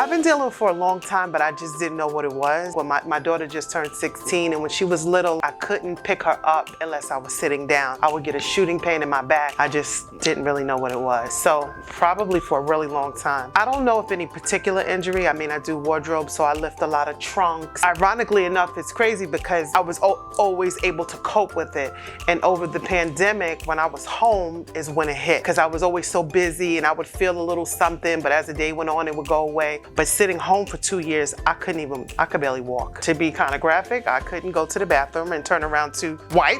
I've been dealing with it for a long time, but I just didn't know what it was. When my daughter just turned 16, and when she was little, I couldn't pick her up unless I was sitting down. I would get a shooting pain in my back. I just didn't really know what it was. So probably for a really long time. I don't know if any particular injury. I mean, I do wardrobe, so I lift a lot of trunks. Ironically enough, it's crazy because I was always able to cope with it. And over the pandemic, when I was home is when it hit, because I was always so busy and I would feel a little something, but as the day went on, it would go away. But sitting home for 2 years, I could barely walk. To be kind of graphic, I couldn't go to the bathroom and turn around to wipe.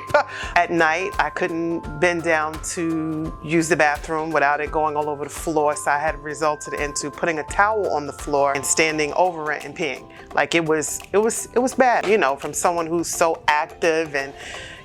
At night, I couldn't bend down to use the bathroom without it going all over the floor. So I had resulted into putting a towel on the floor and standing over it and peeing. Like it was bad, you know, from someone who's so active and,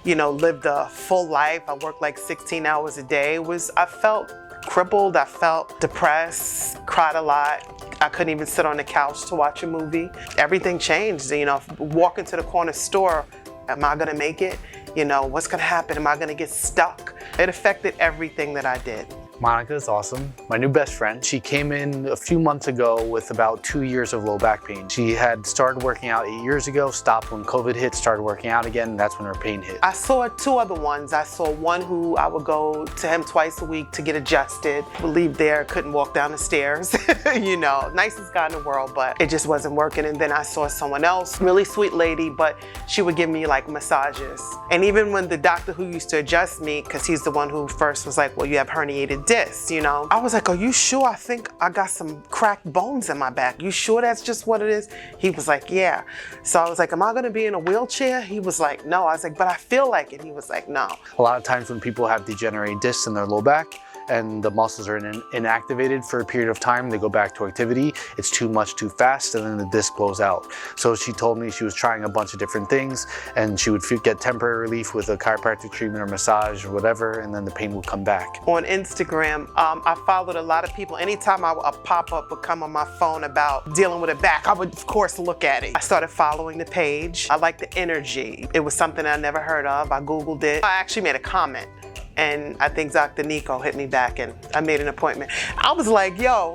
you know, lived a full life. I worked like 16 hours a day. I felt crippled, I felt depressed, cried a lot. I couldn't even sit on the couch to watch a movie. Everything changed, you know, walking to the corner store, am I gonna make it? You know, what's gonna happen? Am I gonna get stuck? It affected everything that I did. Monica is awesome. My new best friend. She came in a few months ago with about 2 years of low back pain. She had started working out 8 years ago, stopped when COVID hit, started working out again, and that's when her pain hit. I saw 2 other ones. I saw one who I would go to him twice a week to get adjusted. Would leave there, couldn't walk down the stairs. You know, nicest guy in the world, but it just wasn't working. And then I saw someone else, really sweet lady, but she would give me like massages. And even when the doctor who used to adjust me, because he's the one who first was like, well, you have herniated discs, you know. I was like, are you sure? I think I got some cracked bones in my back. You sure that's just what it is? He was like, yeah. So I was like, am I gonna be in a wheelchair? He was like, no. I was like, but I feel like it. He was like, no. A lot of times when people have degenerated discs in their low back, and the muscles are inactivated for a period of time, they go back to activity, it's too much too fast, and then the disc blows out. So she told me she was trying a bunch of different things, and she would get temporary relief with a chiropractic treatment or massage or whatever, and then the pain would come back. On Instagram, I followed a lot of people. Anytime a pop-up would come on my phone about dealing with a back, I would of course look at it. I started following the page. I liked the energy. It was something I never heard of. I Googled it. I actually made a comment. And I think Dr. Nico hit me back and I made an appointment. I was like, yo,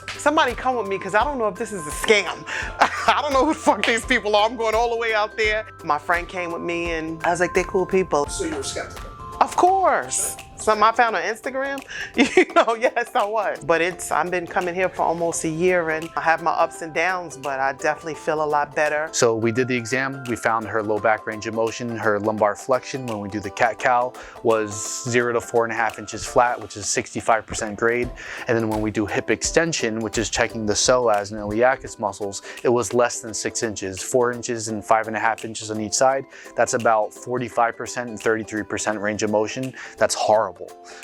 somebody come with me because I don't know if this is a scam. I don't know who the fuck these people are. I'm going all the way out there. My friend came with me and I was like, they're cool people. So you were skeptical? Of course. Something I found on Instagram? You know, yes, I was. But I've been coming here for almost a year and I have my ups and downs, but I definitely feel a lot better. So we did the exam. We found her low back range of motion, her lumbar flexion when we do the cat-cow was 0 to 4.5 inches flat, which is 65% grade. And then when we do hip extension, which is checking the psoas and iliacus muscles, it was less than 6 inches, 4 inches and 5.5 inches on each side. That's about 45% and 33% range of motion. That's horrible.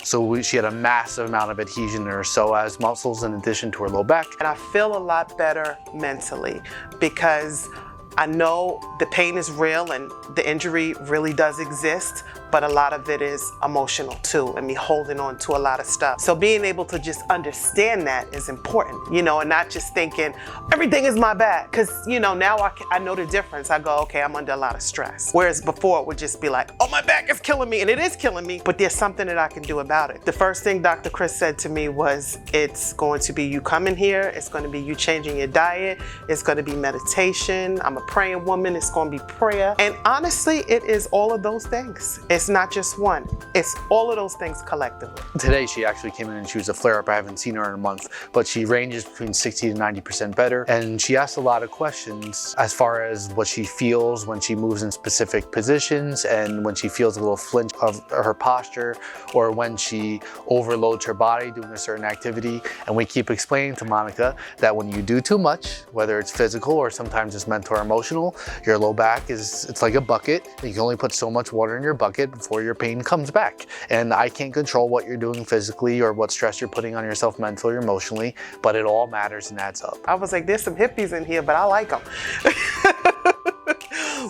So she had a massive amount of adhesion in her psoas muscles in addition to her low back. And I feel a lot better mentally because I know the pain is real and the injury really does exist, but a lot of it is emotional too, and me holding on to a lot of stuff. So being able to just understand that is important, you know, and not just thinking everything is my bad. Because, you know, now I know the difference. I go, okay, I'm under a lot of stress. Whereas before it would just be like, oh, my back is killing me, and it is killing me, but there's something that I can do about it. The first thing Dr. Chris said to me was, it's going to be you coming here, it's going to be you changing your diet, it's going to be meditation, I'm a praying woman, it's going to be prayer. And honestly, it is all of those things. It's not just one, it's all of those things collectively. Today she actually came in and she was a flare-up. I haven't seen her in a month, but she ranges between 60 to 90% better. And she asked a lot of questions as far as what she feels when she moves in specific positions and when she feels a little flinch of her posture or when she overloads her body doing a certain activity. And we keep explaining to Monica that when you do too much, whether it's physical or sometimes it's mental or emotional, your low back it's like a bucket. You can only put so much water in your bucket before your pain comes back. And I can't control what you're doing physically or what stress you're putting on yourself mentally or emotionally, but it all matters and adds up. I was like, there's some hippies in here, but I like them.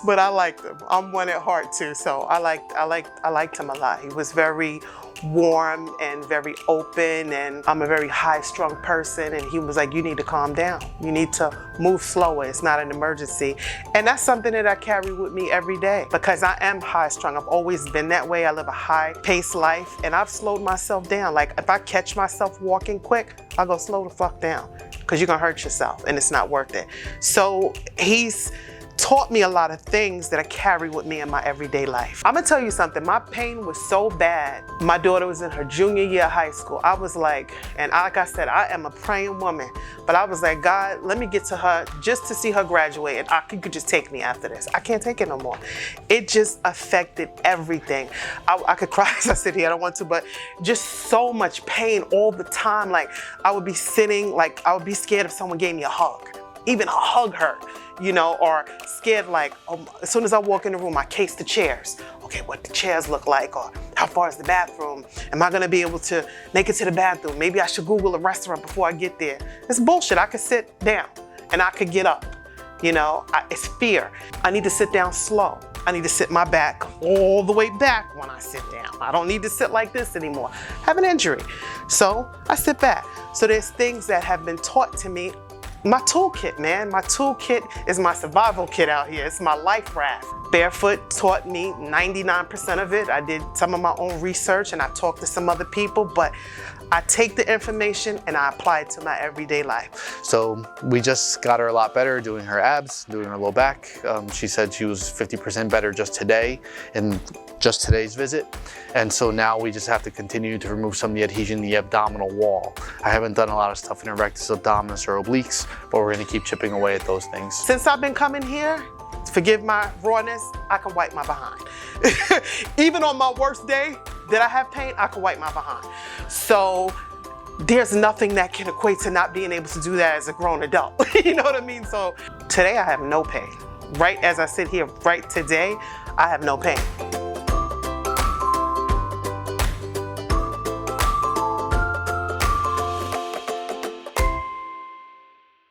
But I liked him. I'm one at heart too, so I liked him a lot. He was very warm and very open, and I'm a very high-strung person, and he was like, you need to calm down. You need to move slower. It's not an emergency. And that's something that I carry with me every day because I am high-strung. I've always been that way. I live a high-paced life, and I've slowed myself down. Like if I catch myself walking quick, I go slow the fuck down. because you're gonna hurt yourself and it's not worth it. So he's taught me a lot of things that I carry with me in my everyday life. I'm gonna tell you something, my pain was so bad. My daughter was in her junior year of high school. I was like, and like I said, I am a praying woman, but I was like, God, let me get to her just to see her graduate, and you could just take me after this. I can't take it no more. It just affected everything. I could cry as I sit here, I don't want to, but just so much pain all the time. Like I would be sitting, like I would be scared if someone gave me a hug. Even a hug hurt, you know, or scared like, as soon as I walk in the room, I case the chairs. Okay, what the chairs look like, or how far is the bathroom? Am I gonna be able to make it to the bathroom? Maybe I should Google a restaurant before I get there. It's bullshit. I could sit down and I could get up. You know, it's fear. I need to sit down slow. I need to sit my back all the way back when I sit down. I don't need to sit like this anymore. I have an injury. So I sit back. So there's things that have been taught to me. My toolkit, man. My toolkit is my survival kit out here. It's my life raft. Barefoot taught me 99% of it. I did some of my own research and I talked to some other people, but I take the information and I apply it to my everyday life. So we just got her a lot better doing her abs, doing her low back. She said she was 50% better just today in just today's visit. And so now we just have to continue to remove some of the adhesion in the abdominal wall. I haven't done a lot of stuff in her rectus abdominis or obliques, but we're gonna keep chipping away at those things. Since I've been coming here, forgive my rawness, I can wipe my behind. Even on my worst day that I have pain, I can wipe my behind. So there's nothing that can equate to not being able to do that as a grown adult. You know what I mean? So today I have no pain. Right as I sit here right today, I have no pain.